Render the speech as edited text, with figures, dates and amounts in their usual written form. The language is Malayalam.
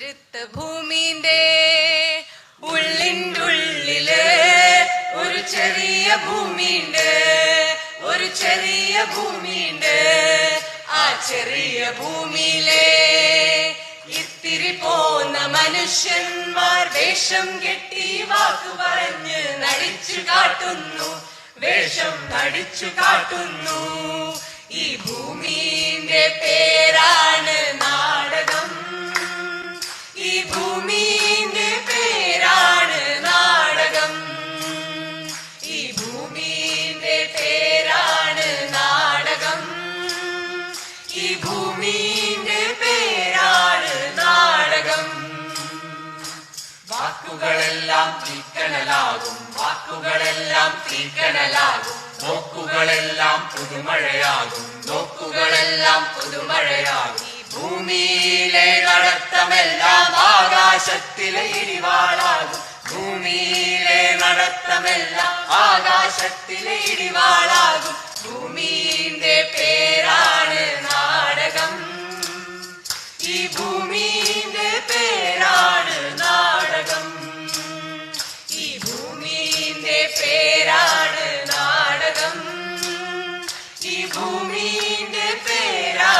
പെരുത്ത ഭൂമിന്റെ ഉള്ളിൻ്റെ ഒരു ചെറിയ ഭൂമിയുണ്ട്, ഒരു ചെറിയ ഭൂമിയുണ്ട്. ആ ചെറിയ ഭൂമിയിലെ ഇത്തിരി പോന്ന മനുഷ്യന്മാർ വേഷം കെട്ടി വാക്കു പറഞ്ഞ് നടിച്ചു കാട്ടുന്നു, വേഷം നടിച്ചു കാട്ടുന്നു. ഈ ഭൂമിന്റെ പേരാണ് നാടകം, ഈ ഭൂമിന്റെ പേരാണ് നാടകം, ഈ ഭൂമിന്റെ പേരാണ് നാടകം, ഈ ഭൂമിന്റെ പേരാണ് നാടകം. വാക്കുകളെല്ലാം തീക്കണലാകും, വാക്കുകളെല്ലാം തീക്കണലാകും. നോക്കുകളെല്ലാം പുതുമഴയാകും, നോക്കുകളെല്ലാം പുതുമഴയാകും. ഭൂമിയിലെ നടത്തമെല്ലാം ആകാശത്തിലെ ഇടിവാളാകും, ഭൂമിയിലെ നടത്തമെല്ലാം ആകാശത്തിലെ ഇടിവാളാകും. ഭൂമിന്റെ പേര്